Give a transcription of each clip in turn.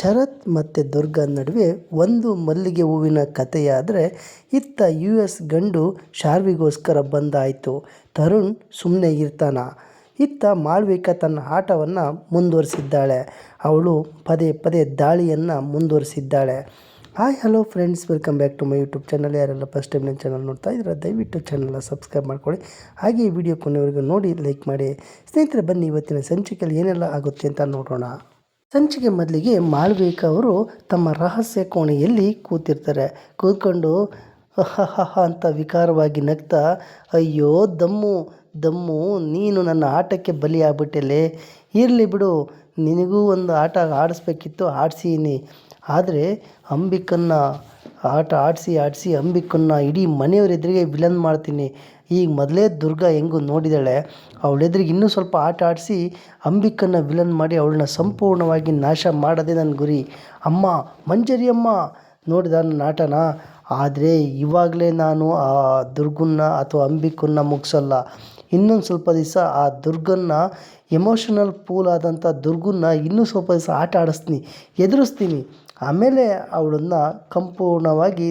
ಶರತ್ ಮತ್ತು ದುರ್ಗಾ ನಡುವೆ ಒಂದು ಮಲ್ಲಿಗೆ ಹೂವಿನ ಕಥೆಯಾದರೆ ಇತ್ತ US ಗಂಡು ಶಾರ್ವಿಗೋಸ್ಕರ ಬಂದಾಯಿತು. ತರುಣ್ ಸುಮ್ಮನೆ ಇರ್ತಾನ? ಇತ್ತ ಮಾಳ್ವಿಕಾ ತನ್ನ ಆಟವನ್ನು ಮುಂದುವರಿಸಿದ್ದಾಳೆ. ಅವಳು ಪದೇ ಪದೇ ದಾಳಿಯನ್ನು ಮುಂದುವರಿಸಿದ್ದಾಳೆ. Hi hello friends, welcome back to my YouTube channel. ಯಾರೆಲ್ಲ ಫಸ್ಟ್ ಟೈಮ್ ನನ್ನ ಚಾನಲ್ ನೋಡ್ತಾ ಇದ್ದೀರಾ ದಯವಿಟ್ಟು ಚಾನಲ್ನ ಸಬ್ಸ್ಕ್ರೈಬ್ ಮಾಡ್ಕೊಳ್ಳಿ. ಹಾಗೆ ಈ ವಿಡಿಯೋ ಕೊನೆವರೆಗೂ ನೋಡಿ ಲೈಕ್ ಮಾಡಿ. ಸ್ನೇಹಿತರೆ, ಬನ್ನಿ ಇವತ್ತಿನ ಸಂಚಿಕೆಯಲ್ಲಿ ಏನೆಲ್ಲ ಆಗುತ್ತೆ ಅಂತ ನೋಡೋಣ. ಸಂಚಿಕೆ ಮೊದಲಿಗೆ ಮಾಳ್ವಿಕಾ ಅವರು ತಮ್ಮ ರಹಸ್ಯ ಕೋಣೆಯಲ್ಲಿ ಕೂತಿರ್ತಾರೆ. ಕೂತ್ಕೊಂಡು ಅಂತ ವಿಕಾರವಾಗಿ ನಗ್ತಾ, ಅಯ್ಯೋ ದಮ್ಮು ನೀನು ನನ್ನ ಆಟಕ್ಕೆ ಬಲಿಯಾಗ್ಬಿಟ್ಟೆಲೆ. ಇರಲಿ ಬಿಡು, ನಿನಗೂ ಒಂದು ಆಟ ಆಡಿಸ್ಬೇಕಿತ್ತು, ಆಡಿಸೀನಿ. ಆದರೆ ಅಂಬಿಕನ್ನ ಆಟ ಆಡಿಸಿ ಅಂಬಿಕನ್ನ ಇಡೀ ಮನೆಯವರೆದುರಿಗೆ ವಿಲನ್ ಮಾಡ್ತೀನಿ. ಈಗ ಮೊದಲೇ ದುರ್ಗಾ ಹೆಂಗೂ ನೋಡಿದಾಳೆ, ಅವಳೆದುರಿಗೆ ಇನ್ನೂ ಸ್ವಲ್ಪ ಆಟ ಆಡಿಸಿ ಅಂಬಿಕನ್ನ ವಿಲನ್ ಮಾಡಿ ಅವಳನ್ನ ಸಂಪೂರ್ಣವಾಗಿ ನಾಶ ಮಾಡೋದೇ ನನ್ನ ಗುರಿ. ಅಮ್ಮ ಮಂಜರಿ ಅಮ್ಮ ನೋಡಿದ ನನ್ನ ಆಟನ. ಆದರೆ ಇವಾಗಲೇ ನಾನು ಆ ದುರ್ಗನ್ನ ಅಥವಾ ಅಂಬಿಕನ್ನ ಮುಗಿಸಲ್ಲ. ಇನ್ನೊಂದು ಸ್ವಲ್ಪ ದಿವಸ ಆ ದುರ್ಗನ್ನ ಎಮೋಷನಲ್ ಪೂಲ್ ಆದಂಥ ದುರ್ಗನ್ನ ಇನ್ನೂ ಸ್ವಲ್ಪ ದಿವಸ ಆಟ ಆಡಿಸ್ತೀನಿ, ಎದುರಿಸ್ತೀನಿ. ಆಮೇಲೆ ಅವಳನ್ನು ಸಂಪೂರ್ಣವಾಗಿ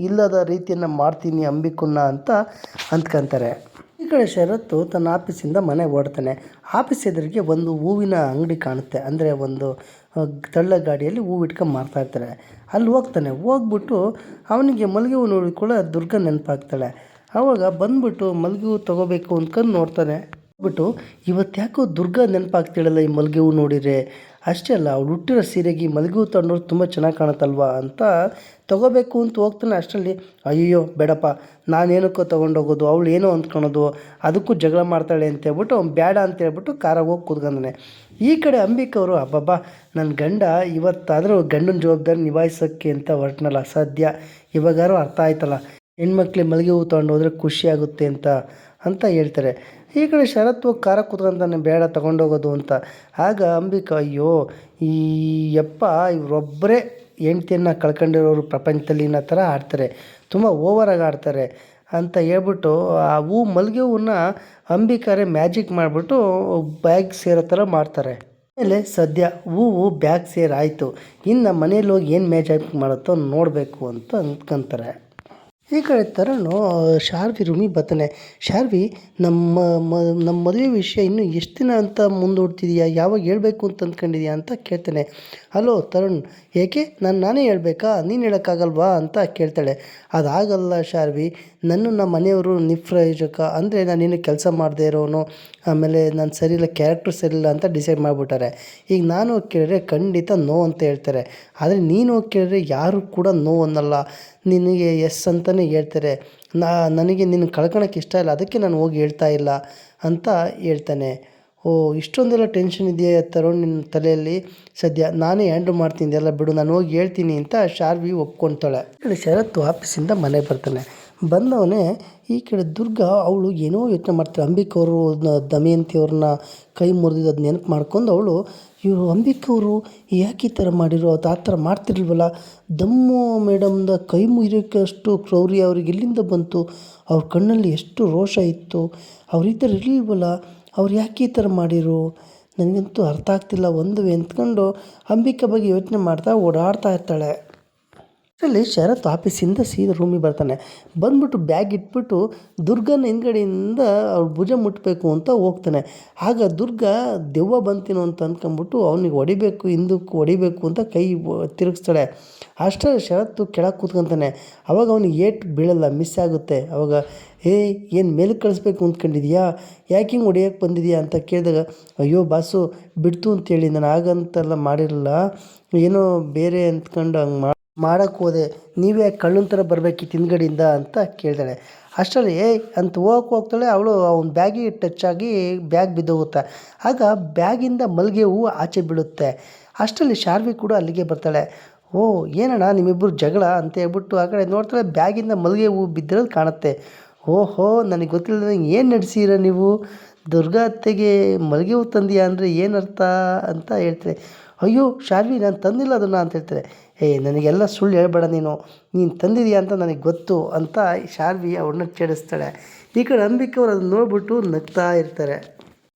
ಇಲ್ಲದ ರೀತಿಯನ್ನು ಮಾಡ್ತೀನಿ ಅಂಬಿಕನ್ನ ಅಂತ ಅಂದ್ಕೊಂತಾರೆ. ಈ ಕಡೆ ಶರತ್ತು ತನ್ನ ಆಫೀಸಿಂದ ಮನೆಗೆ ಓಡ್ತಾನೆ. ಆಫೀಸ್ ಎದುರಿಗೆ ಒಂದು ಹೂವಿನ ಅಂಗಡಿ ಕಾಣುತ್ತೆ. ಅಂದರೆ ಒಂದು ತಳ್ಳ ಗಾಡಿಯಲ್ಲಿ ಹೂವು ಇಟ್ಕೊಂಡು ಮಾರ್ತಾಯಿರ್ತಾರೆ. ಅಲ್ಲಿ ಹೋಗ್ತಾನೆ. ಹೋಗ್ಬಿಟ್ಟು ಅವನಿಗೆ ಮಲ್ಲಿಗೆ ಹೂವು ನೋಡಿದ ಕೂಡ ದುರ್ಗಾ ನೆನಪಾಗ್ತಾಳೆ. ಆವಾಗ ಬಂದ್ಬಿಟ್ಟು ಮಲ್ಲಿಗೆ ಹೂವು ತೊಗೋಬೇಕು ಅಂದ್ಕೊಂಡು ನೋಡ್ತಾನೆ. ಬಿಟ್ಟು ಇವತ್ತು ಯಾಕೋ ದುರ್ಗಾ ನೆನಪಾಗ್ತಿಳಲ್ಲ ಈ ಮಲ್ಲಿಗೆ ಹೂವು ನೋಡಿದರೆ. ಅಷ್ಟೇ ಅಲ್ಲ, ಅವಳು ಹುಟ್ಟಿರೋ ಸೀರೆಗೆ ಮಲ್ಲಿಗೆ ಹೂವು ತಗೊಂಡ್ರು ತುಂಬ ಚೆನ್ನಾಗಿ ಕಾಣುತ್ತಲ್ವ ಅಂತ ತೊಗೋಬೇಕು ಅಂತ ಹೋಗ್ತಾನೆ. ಅಷ್ಟರಲ್ಲಿ ಅಯ್ಯೋ ಬೇಡಪ್ಪ, ನಾನೇನಕ್ಕೋ ತೊಗೊಂಡೋಗೋದು, ಅವಳು ಏನೋ ಅಂದ್ಕೊಳೋದು, ಅದಕ್ಕೂ ಜಗಳ ಮಾಡ್ತಾಳೆ ಅಂತೇಳ್ಬಿಟ್ಟು ಅವ್ನು ಬೇಡ ಅಂತೇಳ್ಬಿಟ್ಟು ಕಾರಾಗ ಹೋಗಿ ಕೂತ್ಕೊಂಡಾನೆ. ಈ ಕಡೆ ಅಂಬಿಕವರು, ಅಬ್ಬಬ್ಬಾ ನನ್ನ ಗಂಡ ಇವತ್ತಾದರೂ ಗಂಡನ ಜವಾಬ್ದಾರಿ ನಿಭಾಯಿಸೋಕ್ಕೆ ಅಂತ ಹೊರಟ್ನಲ್ಲ, ಸದ್ಯ ಇವಾಗಾರು ಅರ್ಥ ಆಯ್ತಲ್ಲ, ಹೆಣ್ಮಕ್ಳಿಗೆ ಮಲ್ಲಿಗೆ ಹೂವು ತೊಗೊಂಡೋದ್ರೆ ಖುಷಿಯಾಗುತ್ತೆ ಅಂತ ಹೇಳ್ತಾರೆ. ಈ ಕಡೆ ಶರತ್ ಹೋಗಿ ಕಾರ ಕೂತ್ಕೊಂತಾನೆ, ಬೇಡ ತೊಗೊಂಡೋಗೋದು ಅಂತ. ಆಗ ಅಂಬಿಕಾ, ಅಯ್ಯೋ ಈ ಯಪ್ಪ ಇವರೊಬ್ಬರೇ ಹೆಂಡ್ತಿಯನ್ನು ಕಳ್ಕೊಂಡಿರೋರು ಪ್ರಪಂಚದಲ್ಲಿ ಅನ್ನೋ ಥರ ಆಡ್ತಾರೆ, ತುಂಬ ಓವರಾಗಿ ಆಡ್ತಾರೆ ಅಂತ ಹೇಳ್ಬಿಟ್ಟು ಆ ಮಲ್ಲಿಗೆ ಹೂವನ್ನ ಅಂಬಿಕಾರೆ ಮ್ಯಾಜಿಕ್ ಮಾಡಿಬಿಟ್ಟು ಬ್ಯಾಗ್ ಸೇರೋ ಥರ ಮಾಡ್ತಾರೆ. ಆಮೇಲೆ ಸದ್ಯ ಹೂವು ಬ್ಯಾಗ್ ಸೇರಾಯಿತು. ಇನ್ನು ಮನೇಲಿ ಹೋಗಿ ಏನು ಮ್ಯಾಜಿಕ್ ಮಾಡುತ್ತೋ ನೋಡಬೇಕು ಅಂತ ಅಂದ್ಕೊಂತಾರೆ. ಈ ಕಡೆ ತರುಣು ಶಾರ್ವಿ ರೂಮಿಗೆ ಬರ್ತಾನೆ. ಶಾರ್ವಿ, ನಮ್ಮ ಮದುವೆ ವಿಷಯ ಇನ್ನೂ ಎಷ್ಟು ದಿನ ಅಂತ ಮುಂದೂಡ್ತಿದೀಯಾ, ಯಾವಾಗ ಹೇಳಬೇಕು ಅಂತ ಅಂದ್ಕೊಂಡಿದ್ಯಾ ಅಂತ ಕೇಳ್ತಾನೆ. ಹಲೋ ತರುಣ್, ಏಕೆ ನಾನೇ ಹೇಳಬೇಕಾ, ನೀನು ಹೇಳೋಕ್ಕಾಗಲ್ವಾ ಅಂತ ಕೇಳ್ತಾಳೆ. ಅದಾಗಲ್ಲ ಶಾರ್ವಿ, ನಮ್ಮ ಮನೆಯವರು ನಿಷ್ಪ್ರಯೋಜಕ, ಅಂದರೆ ನಾನೇನು ಕೆಲಸ ಮಾಡದೇ ಇರೋನು, ಆಮೇಲೆ ನಾನು ಸರಿಯಿಲ್ಲ, ಕ್ಯಾರೆಕ್ಟರ್ ಸರಿಯಿಲ್ಲ ಅಂತ ಡಿಸೈಡ್ ಮಾಡಿಬಿಟ್ಟಾರೆ. ಈಗ ನಾನು ಹೋಗಿ ಕೇಳಿದ್ರೆ ಖಂಡಿತ ನೋ ಅಂತ ಹೇಳ್ತಾರೆ. ಆದರೆ ನೀನು ಹೋಗಿ ಕೇಳಿದ್ರೆ ಯಾರು ಕೂಡ ನೋ ಅನ್ನಲ್ಲ, ನಿನಗೆ ಎಸ್ ಅಂತಲೇ ಹೇಳ್ತಾರೆ. ನನಗೆ ನಿನ್ನ ಕಳ್ಕೊಳಕ್ಕೆ ಇಷ್ಟ ಇಲ್ಲ, ಅದಕ್ಕೆ ನಾನು ಹೋಗಿ ಹೇಳ್ತಾ ಇಲ್ಲ ಅಂತ ಹೇಳ್ತಾನೆ. ಓ, ಇಷ್ಟೊಂದೆಲ್ಲ ಟೆನ್ಷನ್ ಇದೆಯಾ ತರುಣ್ ನಿನ್ನ ತಲೆಯಲ್ಲಿ, ಸದ್ಯ ನಾನೇ ಹ್ಯಾಂಡ್ಲ್ ಮಾಡ್ತೀನಿ ಎಲ್ಲ ಬಿಡು, ನಾನು ಹೋಗಿ ಹೇಳ್ತೀನಿ ಅಂತ ಶಾರ್ವಿ ಒಪ್ಕೊಳ್ತಾಳೆ. ಈ ಕಡೆ ಶರತ್ತು ಆಫೀಸಿಂದ ಮನೆಗೆ ಬರ್ತಾನೆ. ಬಂದವನೇ ಈ ಕಡೆ ದುರ್ಗಾ, ಅವಳು ಏನೋ ಯೋಚನೆ ಮಾಡ್ತಾಳೆ. ಅಂಬಿಕವರು ದಮಯಂತಿ ಅವ್ರನ್ನ ಕೈ ಮುರಿದಿದ್ದು ಅದು ನೆನಪು ಮಾಡ್ಕೊಂಡು ಅವಳು, ಇವರು ಅಂಬಿಕವರು ಯಾಕೆ ಈ ಥರ ಮಾಡಿರೋ, ಅದು ಆ ಥರ ಮಾಡ್ತಿರ್ಲ್ವಲ್ಲ, ದಮ್ಮು ಮೇಡಮ್ದ ಕೈ ಮುರಿಯೋಕ್ಕೆ ಅಷ್ಟು ಕ್ರೌರ್ಯ ಅವ್ರಿಗೆ ಎಲ್ಲಿಂದ ಬಂತು, ಅವ್ರ ಕಣ್ಣಲ್ಲಿ ಎಷ್ಟು ರೋಷ ಇತ್ತು, ಅವ್ರು ಈ ಥರ ಇರಲಿಲ್ವಲ್ಲ, ಅವ್ರು ಯಾಕೆ ಈ ಥರ ಮಾಡಿರು, ನನಗಂತೂ ಅರ್ಥ ಆಗ್ತಿಲ್ಲ ಒಂದು ಅಂದ್ಕೊಂಡು ಅಂಬಿಕಾ ಬಗ್ಗೆ ಯೋಚನೆ ಮಾಡ್ತಾ ಓಡಾಡ್ತಾ ಇರ್ತಾಳೆ. ಅಷ್ಟರಲ್ಲಿ ಶರತ್ ಆಫೀಸಿಂದ ಸೀದಾ ರೂಮಿಗೆ ಬರ್ತಾನೆ. ಬಂದ್ಬಿಟ್ಟು ಬ್ಯಾಗ್ ಇಟ್ಬಿಟ್ಟು ದುರ್ಗನ ಹಿಂದ್ಗಡೆಯಿಂದ ಅವ್ಳು ಭುಜ ಮುಟ್ಟಬೇಕು ಅಂತ ಹೋಗ್ತಾನೆ. ಆಗ ದುರ್ಗಾ ದೆವ್ವ ಬಂತೀನೋ ಅಂತ ಅಂದ್ಕೊಂಬಿಟ್ಟು ಅವನಿಗೆ ಹಿಂದಕ್ಕೆ ಹೊಡಿಬೇಕು ಅಂತ ಕೈ ತಿರುಗಿಸ್ತಾಳೆ. ಅಷ್ಟರಲ್ಲಿ ಶರತ್ತು ಕೆಳಗೆ ಕೂತ್ಕೊತಾನೆ. ಅವಾಗ ಅವನಿಗೆ ಏಟು ಬೀಳಲ್ಲ, ಮಿಸ್ ಆಗುತ್ತೆ. ಅವಾಗ ಏನು ಮೇಲೆ ಕಳಿಸ್ಬೇಕು ಅಂದ್ಕೊಂಡಿದ್ಯಾ, ಯಾಕೆ ಹಿಂಗೆ ಹೊಡಿಯೋಕ್ಕೆ ಬಂದಿದ್ಯಾ ಅಂತ ಕೇಳಿದಾಗ, ಅಯ್ಯೋ ಬಾಸು ಬಿಡ್ತು ಅಂತೇಳಿ, ನಾನು ಆಗಂತೆಲ್ಲ ಮಾಡಿರಲಿಲ್ಲ, ಏನೋ ಬೇರೆ ಅಂದ್ಕೊಂಡು ಹಂಗೆ ಮಾಡೋಕ್ಕೆ ಹೋದೆ, ನೀವೇ ಕಳ್ಳನ ಥರ ಬರಬೇಕಿತ್ತು ಹಿಂದ್ಗಡೆಯಿಂದ ಅಂತ ಕೇಳ್ತಾಳೆ. ಅಷ್ಟರಲ್ಲಿ ಅಂತ ಹೋಗ್ತಾಳೆ. ಅವಳು ಅವ್ನ ಬ್ಯಾಗಿಗೆ ಟಚ್ ಆಗಿ ಬ್ಯಾಗ್ ಬಿದ್ದೋಗುತ್ತೆ. ಆಗ ಬ್ಯಾಗಿಂದ ಮಲ್ಲಿಗೆ ಹೂವು ಆಚೆ ಬೀಳುತ್ತೆ. ಅಷ್ಟರಲ್ಲಿ ಶಾರ್ವಿ ಕೂಡ ಅಲ್ಲಿಗೆ ಬರ್ತಾಳೆ. ಓ ಏನಣ್ಣ ನಿಮ್ಮಿಬ್ಬರು ಜಗಳ ಅಂತ ಹೇಳ್ಬಿಟ್ಟು ಆ ಕಡೆ ನೋಡ್ತಾಳೆ. ಬ್ಯಾಗಿಂದ ಮಲ್ಲಿಗೆ ಹೂವು ಬಿದ್ದಿರೋದು ಕಾಣುತ್ತೆ. ಓಹೋ, ನನಗೆ ಗೊತ್ತಿಲ್ಲದೆ ಏನು ನಡೆಸಿರ ನೀವು, ದುರ್ಗಾ ಅತ್ತೆಗೆ ಮಲ್ಲಿಗೆ ಹೂವು ತಂದೀಯಾ ಅಂದರೆ ಏನರ್ಥ ಅಂತ ಹೇಳ್ತಾರೆ. ಅಯ್ಯೋ ಶಾರ್ವಿ, ನಾನು ತಂದಿಲ್ಲ ಅದನ್ನು ಅಂತ ಹೇಳ್ತಾರೆ. ನನಗೆಲ್ಲ ಸುಳ್ಳು ಹೇಳ್ಬೇಡ, ನೀನು ತಂದಿದೀಯಾ ಅಂತ ನನಗೆ ಗೊತ್ತು ಅಂತ ಶಾರ್ವಿ ಅವ್ರನ್ನ ಛೇಡಿಸ್ತಾಳೆ. ಈ ಕಡೆ ಅಂಬಿಕಾ ಅವ್ರು ಅದನ್ನ ನೋಡ್ಬಿಟ್ಟು ನಗ್ತಾ ಇರ್ತಾರೆ.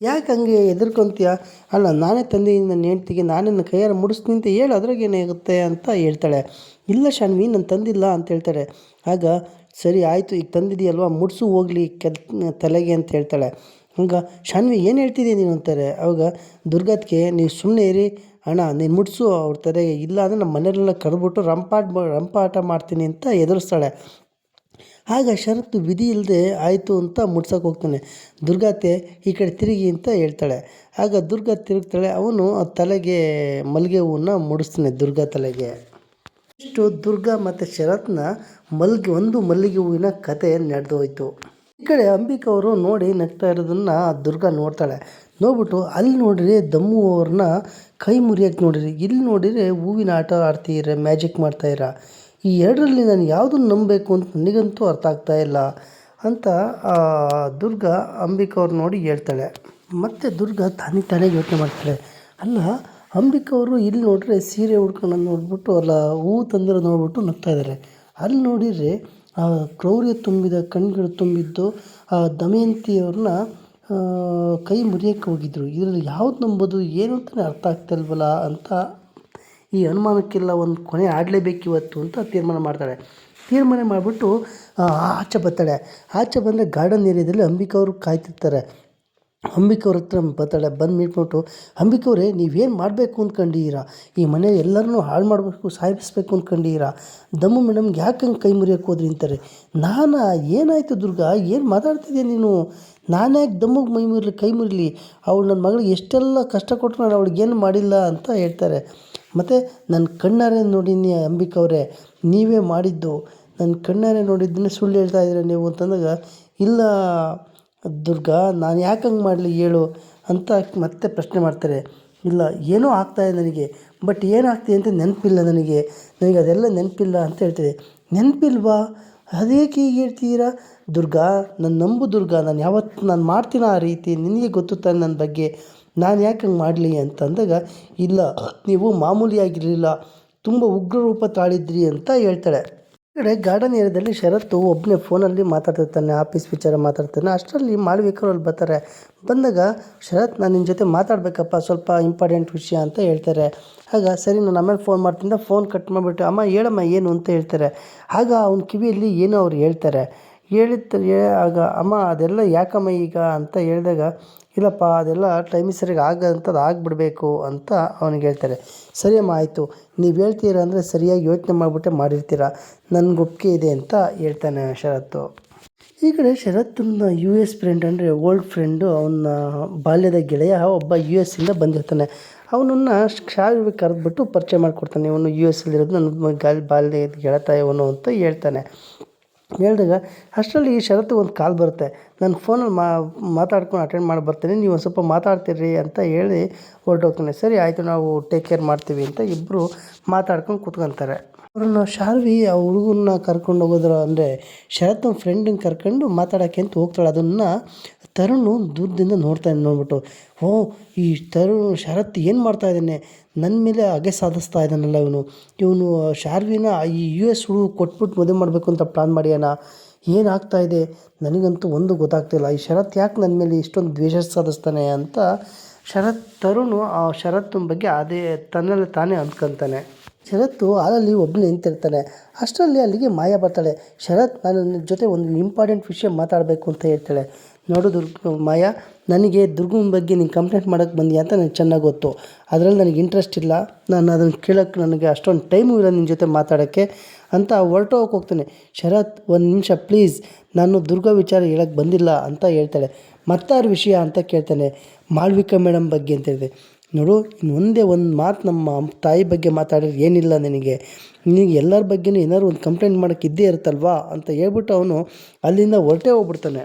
ಯಾಕೆ ಹಂಗೆ ಹೆದರ್ಕೊಂತೀಯ? ಅಲ್ಲ ನಾನೇ ತಂದಿದ್ದೀನಿ ನನ್ನ ಹೆಂಡ್ತಿಗೆ, ನಾನೇ ನನ್ನ ಕೈಯಾರ ಮುಡಿಸ್ತೀನಿ ಅಂತ ಹೇಳು, ಅದ್ರಾಗೇನಾಗುತ್ತೆ ಅಂತ ಹೇಳ್ತಾಳೆ. ಇಲ್ಲ ಶಾನ್ವಿ ನಾನು ತಂದಿಲ್ಲ ಅಂತ ಹೇಳ್ತಾಳೆ. ಆಗ ಸರಿ ಆಯಿತು, ಈಗ ತಂದಿದೆಯಲ್ವ ಮುಡಿಸು ಹೋಗಲಿ ತಲೆಗೆ ಅಂತ ಹೇಳ್ತಾಳೆ. ಹಂಗೆ ಶಾನ್ವಿ ಏನು ಹೇಳ್ತಿದ್ದೀನಿ ನೀನು ಅಂತಾರೆ. ಅವಾಗ ದುರ್ಗಾತ್ಗೆ ನೀವು ಸುಮ್ಮನೆ ಇರಿ ಅಣ್ಣ, ನೀನು ಮುಡಿಸು ಅವ್ರ ತಲೆಗೆ, ಇಲ್ಲ ಅಂದರೆ ನಮ್ಮ ಮನೆಯಲ್ಲೆಲ್ಲ ಕರೆದ್ಬಿಟ್ಟು ರಂಪಾಟ ಮಾಡ್ತೀನಿ ಅಂತ ಎದುರಿಸ್ತಾಳೆ. ಆಗ ಶರತ್ತು ವಿಧಿ ಇಲ್ಲದೆ ಆಯಿತು ಅಂತ ಮುಡ್ಸೋಕೆ ಹೋಗ್ತಾನೆ. ದುರ್ಗಾತೆ ಈ ಕಡೆ ತಿರುಗಿ ಅಂತ ಹೇಳ್ತಾಳೆ. ಆಗ ದುರ್ಗಾ ತಿರುಗ್ತಾಳೆ. ಅವನು ಆ ತಲೆಗೆ ಮಲ್ಲಿಗೆ ಹೂವನ್ನ ಮುಡಿಸ್ತಾನೆ ದುರ್ಗಾ ತಲೆಗೆ. ಇಷ್ಟು ದುರ್ಗಾ ಮತ್ತು ಶರತ್ನ ಮಲ್ಲಿಗೆ ಹೂವಿನ ಕತೆ ನಡೆದೋಯ್ತು. ಈ ಕಡೆ ಅಂಬಿಕಾ ಅವರು ನೋಡಿ ನಗ್ತಾ ಇರೋದನ್ನು ದುರ್ಗಾ ನೋಡ್ತಾಳೆ. ನೋಡ್ಬಿಟ್ಟು ಅಲ್ಲಿ ನೋಡಿರಿ ದಮ್ಮು ಅವ್ರನ್ನ ಕೈ ಮುರಿಯೋಕ್ಕೆ ನೋಡಿರಿ, ಇಲ್ಲಿ ನೋಡಿದರೆ ಹೂವಿನ ಆಟ ಆಡ್ತೀರ, ಮ್ಯಾಜಿಕ್ ಮಾಡ್ತಾಯಿರ, ಈ ಎರಡರಲ್ಲಿ ನಾನು ಯಾವುದನ್ನು ನಂಬಬೇಕು ಅಂತ ನನಗಂತೂ ಅರ್ಥ ಆಗ್ತಾ ಇಲ್ಲ ಅಂತ ದುರ್ಗಾ ಅಂಬಿಕಾ ಅವ್ರು ನೋಡಿ ಹೇಳ್ತಾಳೆ. ಮತ್ತು ದುರ್ಗಾ ತಾನೇ ಯೋಚನೆ ಮಾಡ್ತಾಳೆ. ಅಲ್ಲ ಅಂಬಿಕಾ ಅವರು ಇಲ್ಲಿ ನೋಡ್ರೆ ಸೀರೆ ಉಡ್ಕೊಂಡು ನೋಡ್ಬಿಟ್ಟು ಅಲ್ಲ ಹೂವು ತಂದಿರೋ ನೋಡ್ಬಿಟ್ಟು ನಗ್ತಾ ಇದ್ದಾರೆ. ಅಲ್ಲಿ ನೋಡಿದರೆ ಆ ಕ್ರೌರ್ಯ ತುಂಬಿದ ಕಣ್ಗಳು ತುಂಬಿದ್ದು ಆ ದಮಯಂತಿಯವ್ರನ್ನ ಕೈ ಮುರಿಯೋಕ್ಕೆ ಹೋಗಿದ್ರು. ಇದರಲ್ಲಿ ಯಾವ್ದು ನಂಬೋದು ಏನು ಅಂತಲೇ ಅರ್ಥ ಆಗ್ತಾಯಿಲ್ವಲ್ಲ ಅಂತ ಈ ಅನುಮಾನಕ್ಕೆಲ್ಲ ಒಂದು ಕೊನೆ ಆಡಲೇಬೇಕಿವತ್ತು ಅಂತ ತೀರ್ಮಾನ ಮಾಡ್ತಾಳೆ. ತೀರ್ಮಾನ ಮಾಡಿಬಿಟ್ಟು ಆಚೆ ಬರ್ತಾಳೆ. ಆಚೆ ಬಂದರೆ ಗಾರ್ಡನ್ ಏರಿಯಾದಲ್ಲಿ ಅಂಬಿಕಾ ಅವರು ಕಾಯ್ತಿರ್ತಾರೆ. ಅಂಬಿಕಾ ಅವ್ರ ಹತ್ರ ಬರ್ತಾಳೆ. ಬಂದು ಮೀಟ್ಬಿಟ್ಟು, ಅಂಬಿಕಾ ಅವರೇ ನೀವೇನು ಮಾಡಬೇಕು ಅಂದ್ಕೊಂಡಿದ್ದೀರಾ? ಈ ಮನೆ ಎಲ್ಲರನ್ನೂ ಹಾಳು ಮಾಡಬೇಕು, ಸಾಯಿಸ್ಬೇಕು ಅಂದ್ಕೊಂಡಿದ್ದೀರಾ? ದಮ್ಮು ಮೇಡಮ್ಗೆ ಯಾಕೆ ಹಂಗೆ ಕೈ ಮುರಿಯೋಕ್ಕೆ ಹೋದ್ರಿ ಅಂತಾರೆ. ಏನಾಯಿತು ದುರ್ಗಾ, ಏನು ಮಾತಾಡ್ತಿದ್ದೆ ನೀನು? ನಾನೇ ಯಾಕೆ ದಮ್ಮಗೆ ಕೈ ಮುರಿಲಿ? ಅವಳು ನನ್ನ ಮಗಳಿಗೆ ಎಷ್ಟೆಲ್ಲ ಕಷ್ಟ ಕೊಟ್ಟರು, ನಾನು ಅವಳಿಗೇನು ಮಾಡಿಲ್ಲ ಅಂತ ಹೇಳ್ತಾರೆ. ಮತ್ತು ನನ್ನ ಕಣ್ಣಾರೆ ನೋಡಿನಿ ಅಂಬಿಕಾ ಅವರೇ, ನೀವೇ ಮಾಡಿದ್ದು, ನನ್ನ ಕಣ್ಣಾರೆ ನೋಡಿದ್ದನ್ನೇ ಸುಳ್ಳು ಹೇಳ್ತಾ ಇದ್ದೀರ ನೀವು ಅಂತಂದಾಗ, ಇಲ್ಲ ದುರ್ಗಾ ನಾನು ಯಾಕೆ ಹಂಗೆ ಮಾಡಲಿ ಹೇಳು ಅಂತ ಮತ್ತೆ ಪ್ರಶ್ನೆ ಮಾಡ್ತಾರೆ. ಇಲ್ಲ ಏನೋ ಆಗ್ತಾಯಿದೆ ನನಗೆ, ಬಟ್ ಏನಾಗ್ತಿದೆ ಅಂತ ನೆನಪಿಲ್ಲ ನನಗೆ ಅದೆಲ್ಲ ನೆನಪಿಲ್ಲ ಅಂತ ಹೇಳ್ತಿದೆ. ನೆನಪಿಲ್ವಾ? ಅದೇಕೆ ಹೀಗೆ ಹೇಳ್ತಿದ್ದೀರಾ? ದುರ್ಗಾ ನಾನು ನಂಬು ದುರ್ಗಾ, ನಾನು ಮಾಡ್ತೀನಿ ಆ ರೀತಿ, ನಿನಗೆ ಗೊತ್ತು ತಾನೆ ನನ್ನ ಬಗ್ಗೆ, ನಾನು ಯಾಕೆ ಹಂಗೆ ಮಾಡಲಿ ಅಂತ ಅಂದಾಗ, ಇಲ್ಲ ನೀವು ಮಾಮೂಲಿಯಾಗಿರಲಿಲ್ಲ, ತುಂಬ ಉಗ್ರ ರೂಪ ತಾಳಿದ್ರಿ ಅಂತ ಹೇಳ್ತಾಳೆ. ಈ ಕಡೆ ಗಾರ್ಡನ್ ಏರಿಯಾದಲ್ಲಿ ಶರತ್ತು ಒಬ್ಬನೇ ಫೋನಲ್ಲಿ ಮಾತಾಡ್ತಿರ್ತಾನೆ, ಆಫೀಸ್ ವಿಚಾರ ಮಾತಾಡ್ತಾನೆ. ಅಷ್ಟರಲ್ಲಿ ಮಾಳವಿಕಾ ಅವ್ರು ಬರ್ತಾರೆ. ಬಂದಾಗ ಶರತ್ ನಾನು ನಿನ್ನ ಜೊತೆ ಮಾತಾಡಬೇಕಪ್ಪ, ಸ್ವಲ್ಪ ಇಂಪಾರ್ಟೆಂಟ್ ವಿಷಯ ಅಂತ ಹೇಳ್ತಾರೆ. ಆಗ ಸರಿ ನಾನು ಆಮೇಲೆ ಫೋನ್ ಮಾಡ್ತೀನಿ, ಫೋನ್ ಕಟ್ ಮಾಡಿಬಿಟ್ಟು ಅಮ್ಮ ಹೇಳಮ್ಮ ಏನು ಅಂತ ಹೇಳ್ತಾರೆ. ಆಗ ಅವ್ನ ಕಿವಿಯಲ್ಲಿ ಏನೋ ಅವ್ರು ಹೇಳ್ತಾರೆ. ಆಗ ಅಮ್ಮ ಅದೆಲ್ಲ ಯಾಕಮ್ಮ ಈಗ ಅಂತ ಹೇಳಿದಾಗ, ಇಲ್ಲಪ್ಪ ಅದೆಲ್ಲ ಟೈಮಿಗೆ ಸರಿಯಾಗಿ ಆಗೋಂಥದ್ದು ಆಗಿಬಿಡ್ಬೇಕು ಅಂತ ಅವನಿಗೆ ಹೇಳ್ತಾರೆ. ಸರಿ ಅಮ್ಮ ಆಯಿತು, ನೀವು ಹೇಳ್ತೀರ ಅಂದರೆ ಸರಿಯಾಗಿ ಯೋಚನೆ ಮಾಡಿಬಿಟ್ಟೆ ಮಾಡಿರ್ತೀರ, ನನಗೆ ಒಪ್ಪಿಗೆ ಇದೆ ಅಂತ ಹೇಳ್ತಾನೆ ಶರತ್ತು. ಈ ಕಡೆ ಶರತ್ತನ US ಫ್ರೆಂಡ್ ಅಂದರೆ ಓಲ್ಡ್ ಫ್ರೆಂಡು, ಅವನ ಬಾಲ್ಯದ ಗೆಳೆಯ ಒಬ್ಬ US ಬಂದಿರ್ತಾನೆ. ಅವನನ್ನು ಶಾವಿಗೆ ಕರೆದ್ಬಿಟ್ಟು ಪರಿಚಯ ಮಾಡಿಕೊಡ್ತಾನೆ. ಇವನು US ನನ್ನ ಬಾಲ್ಯದ ಗೆಳತ ಇವನು ಅಂತ ಹೇಳ್ತಾನೆ. ಹೇಳಿದಾಗ ಅಷ್ಟರಲ್ಲಿ ಶರತ್ತು ಒಂದು ಕಾಲ್ ಬರುತ್ತೆ. ನಾನು ಫೋನಲ್ಲಿ ಮಾತಾಡ್ಕೊಂಡು ಅಟೆಂಡ್ ಮಾಡಿ ಬರ್ತೀನಿ, ನೀವು ಒಂದು ಸ್ವಲ್ಪ ಮಾತಾಡ್ತೀರಿ ಅಂತ ಹೇಳಿ ಹೊರಟೋಗ್ತಾನೆ. ಸರಿ ಆಯಿತು, ನಾವು ಟೇಕ್ ಕೇರ್ ಮಾಡ್ತೀವಿ ಅಂತ ಇಬ್ಬರು ಮಾತಾಡ್ಕೊಂಡು ಕೂತ್ಕೊತಾರೆ. ಅವ್ರನ್ನ ಶಾರ್ವಿ ಆ ಹುಡುಗನ್ನ ಕರ್ಕೊಂಡು ಹೋಗೋದ್ರ ಅಂದರೆ ಶರತ್ ಫ್ರೆಂಡನ್ನ ಕರ್ಕೊಂಡು ಮಾತಾಡೋಕ್ಕೆ ಅಂತ ಹೋಗ್ತಾಳೆ. ಅದನ್ನು ತರುಣ್ ದೂರದಿಂದ ನೋಡ್ಬಿಟ್ಟು, ಓ ಈ ಶರತ್ ಏನು ಮಾಡ್ತಾ ಇದ್ದಾನೆ, ನನ್ನ ಮೇಲೆ ಹಗೆ ಸಾಧಿಸ್ತಾ ಇದ್ದಾನಲ್ಲ ಇವನು ಶಾರ್ವಿನ ಈ US ಹುಡುಗ ಕೊಟ್ಬಿಟ್ಟು ಮದುವೆ ಮಾಡಬೇಕು ಅಂತ ಪ್ಲಾನ್ ಮಾಡ್ಯಾನ, ಏನಾಗ್ತಾಯಿದೆ ನನಗಂತೂ ಒಂದು ಗೊತ್ತಾಗ್ತಿಲ್ಲ, ಈ ಶರತ್ ಯಾಕೆ ನನ್ನ ಮೇಲೆ ಇಷ್ಟೊಂದು ದ್ವೇಷ ಸಾಧಿಸ್ತಾನೆ ಅಂತ ತರುಣ್ ಆ ಶರತ್ತಿನ ಬಗ್ಗೆ ಅದೇ ತನ್ನಲ್ಲಿ ತಾನೇ ಅಂದ್ಕೊತಾನೆ. ಶರತ್ತು ಹಾಲಲ್ಲಿ ಒಬ್ಬನೇ ನಿಂತಿರ್ತಾನೆ. ಅಷ್ಟರಲ್ಲಿ ಅಲ್ಲಿಗೆ ಮಾಯಾ ಬರ್ತಾಳೆ. ಶರತ್ ನಾನು ನಿನ್ನ ಜೊತೆ ಒಂದು ಇಂಪಾರ್ಟೆಂಟ್ ವಿಷಯ ಮಾತಾಡಬೇಕು ಅಂತ ಹೇಳ್ತಾಳೆ. ನೋಡು ಮಾಯಾ, ನನಗೆ ದುರ್ಗನ ಬಗ್ಗೆ ನೀನು ಕಂಪ್ಲೇಂಟ್ ಮಾಡೋಕ್ಕೆ ಬಂದೀಯ ಅಂತ ನನಗೆ ಚೆನ್ನಾಗಿ ಗೊತ್ತು, ಅದರಲ್ಲಿ ನನಗೆ ಇಂಟ್ರೆಸ್ಟ್ ಇಲ್ಲ, ನಾನು ಅದನ್ನು ಕೇಳೋಕ್ಕೆ ನನಗೆ ಅಷ್ಟೊಂದು ಟೈಮು ಇಲ್ಲ ನಿನ್ನ ಜೊತೆ ಮಾತಾಡೋಕ್ಕೆ ಅಂತ ಹೋಗ್ತಾನೆ. ಶರತ್ ಒಂದು ನಿಮಿಷ ಪ್ಲೀಸ್, ನಾನು ದುರ್ಗಾ ವಿಚಾರ ಹೇಳೋಕ್ಕೆ ಬಂದಿಲ್ಲ ಅಂತ ಹೇಳ್ತಾಳೆ. ಮತ್ತಾರ ವಿಷಯ ಅಂತ ಕೇಳ್ತಾನೆ. ಮಾಳವಿಕಾ ಮೇಡಮ್ ಬಗ್ಗೆ ಅಂತ ಹೇಳಿದೆ. ನೋಡು ಇನ್ನೊಂದೇ ಒಂದು ಮಾತು ನಮ್ಮ ತಾಯಿ ಬಗ್ಗೆ ಮಾತಾಡಿದ್ರೆ ಏನಿಲ್ಲ, ನಿನಗೆ ಎಲ್ಲರ ಬಗ್ಗೆನೂ ಏನಾದ್ರು ಒಂದು ಕಂಪ್ಲೇಂಟ್ ಮಾಡೋಕ್ಕೆ ಇದ್ದೇ ಇರುತ್ತಲ್ವಾ ಅಂತ ಹೇಳ್ಬಿಟ್ಟು ಅವನು ಅಲ್ಲಿಂದ ಹೊರಟೇ ಹೋಗ್ಬಿಡ್ತಾನೆ.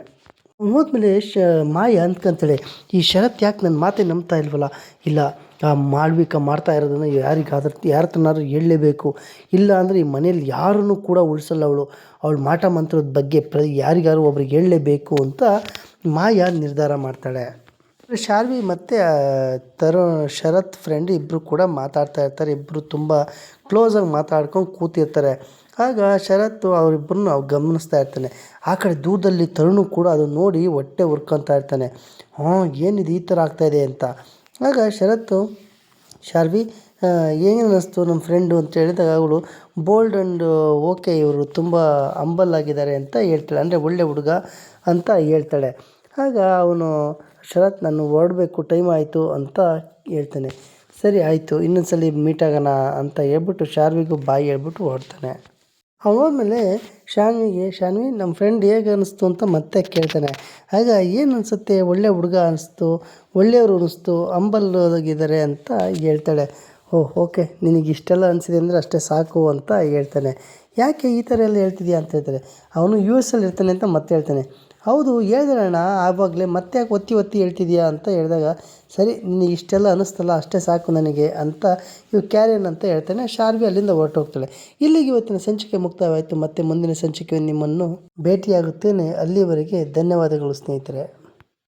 ಹೋದ್ಮೇಲೆ ಮಾಯಾ ಅಂದ್ಕೊಂತಾಳೆ, ಈ ಶರತ್ ಯಾಕೆ ನನ್ನ ಮಾತೇ ನಂಬ್ತಾ ಇಲ್ವಲ್ಲ, ಇಲ್ಲ ಆ ಮಾಳವಿಕಾ ಮಾಡ್ತಾ ಇರೋದನ್ನು ಯಾರ ಹತ್ರನಾದ್ರೂ ಹೇಳಲೇಬೇಕು, ಇಲ್ಲ ಅಂದರೆ ಈ ಮನೇಲಿ ಯಾರನ್ನು ಕೂಡ ಉಳಿಸಲ್ಲ ಅವಳು ಮಾಟ ಮಂತ್ರದ ಬಗ್ಗೆ ಯಾರಿಗಾರು ಒಬ್ರಿಗೆ ಹೇಳಲೇಬೇಕು ಅಂತ ಮಾಯಾ ನಿರ್ಧಾರ ಮಾಡ್ತಾಳೆ. ಶಾರ್ವಿ ಮತ್ತು ಶರತ್ ಫ್ರೆಂಡ್ ಇಬ್ಬರು ಕೂಡ ಮಾತಾಡ್ತಾ ಇರ್ತಾರೆ. ಇಬ್ಬರು ತುಂಬ ಕ್ಲೋಸಾಗಿ ಮಾತಾಡ್ಕೊಂಡು ಕೂತಿರ್ತಾರೆ. ಆಗ ಶರತ್ ಅವರಿಬ್ಬರನ್ನು ಗಮನಿಸ್ತಾ ಇರ್ತಾನೆ. ಆ ಕಡೆ ದೂರದಲ್ಲಿ ತರುಣು ಕೂಡ ಅದನ್ನು ನೋಡಿ ಹೊಟ್ಟೆ ಉರ್ಕೊತಾ ಇರ್ತಾನೆ. ಏನಿದು ಈ ಥರ ಆಗ್ತಾಯಿದೆ ಅಂತ. ಆಗ ಶರತ್ತು ಶಾರ್ವಿ ಏನು ಅನ್ನಿಸ್ತು ನಮ್ಮ ಫ್ರೆಂಡು ಅಂತ ಹೇಳಿದಾಗ ಅವಳು ಬೋಲ್ಡ್ ಆ್ಯಂಡ್ ಓಕೆ, ಇವರು ತುಂಬ ಅಂಬಲ್ ಆಗಿದ್ದಾರೆ ಅಂತ ಹೇಳ್ತಾಳೆ. ಅಂದರೆ ಒಳ್ಳೆ ಹುಡುಗ ಅಂತ ಹೇಳ್ತಾಳೆ. ಆಗ ಅವನು ಶರತ್ ನಾನು ಹೊರಡಬೇಕು, ಟೈಮ್ ಆಯಿತು ಅಂತ ಹೇಳ್ತಾನೆ. ಸರಿ ಆಯಿತು, ಇನ್ನೊಂದ್ಸಲಿ ಮೀಟ್ ಆಗೋಣ ಅಂತ ಹೇಳ್ಬಿಟ್ಟು ಶಾರ್ವಿಗೂ ಬಾಯಿ ಹೇಳ್ಬಿಟ್ಟು ಹೊರಡ್ತಾನೆ. ಹೋದ್ಮೇಲೆ ಶಾನ್ವಿ ನಮ್ಮ ಫ್ರೆಂಡ್ ಹೇಗೆ ಅನ್ನಿಸ್ತು ಅಂತ ಮತ್ತೆ ಕೇಳ್ತಾನೆ. ಆಗ ಏನು ಅನಿಸುತ್ತೆ, ಒಳ್ಳೆ ಹುಡುಗ ಅನ್ನಿಸ್ತು, ಒಳ್ಳೆಯವರು ಅನ್ನಿಸ್ತು, ಅಂಬಲ್ಗಿದ್ದಾರೆ ಅಂತ ಹೇಳ್ತಾಳೆ. ಓಕೆ, ನಿನಗೆ ಇಷ್ಟೆಲ್ಲ ಅನಿಸಿದೆ ಅಂದರೆ ಅಷ್ಟೇ ಸಾಕು ಅಂತ ಹೇಳ್ತಾನೆ. ಯಾಕೆ ಈ ಥರ ಎಲ್ಲ ಹೇಳ್ತಿದ್ಯಾ ಅಂತ ಹೇಳ್ತಾರೆ. ಅವನು US ಅಲ್ಲಿ ಇರ್ತಾನೆ ಅಂತ ಮತ್ತೆ ಹೇಳ್ತಾನೆ. ಹೌದು ಹೇಳ್ದಣ್ಣ ಆವಾಗಲೇ, ಮತ್ತೆ ಯಾಕೆ ಒತ್ತಿ ಹೇಳ್ತಿದ್ಯಾ ಅಂತ ಹೇಳಿದಾಗ, ಸರಿ ನಿನಗೆ ಇಷ್ಟೆಲ್ಲ ಅನ್ನಿಸ್ತಲ್ಲ ಅಷ್ಟೇ ಸಾಕು ನನಗೆ ಅಂತ ಇವು ಕ್ಯಾರಿಯನ್ ಅಂತ ಹೇಳ್ತಾನೆ. ಶಾರ್ವಿ ಅಲ್ಲಿಂದ ಹೊರಟೋಗ್ತಾಳೆ. ಇಲ್ಲಿಗೆ ಇವತ್ತಿನ ಸಂಚಿಕೆ ಮುಕ್ತಾಯವಾಯಿತು. ಮತ್ತೆ ಮುಂದಿನ ಸಂಚಿಕೆ ನಿಮ್ಮನ್ನು ಭೇಟಿಯಾಗುತ್ತೇನೆ. ಅಲ್ಲಿಯವರೆಗೆ ಧನ್ಯವಾದಗಳು ಸ್ನೇಹಿತರೆ.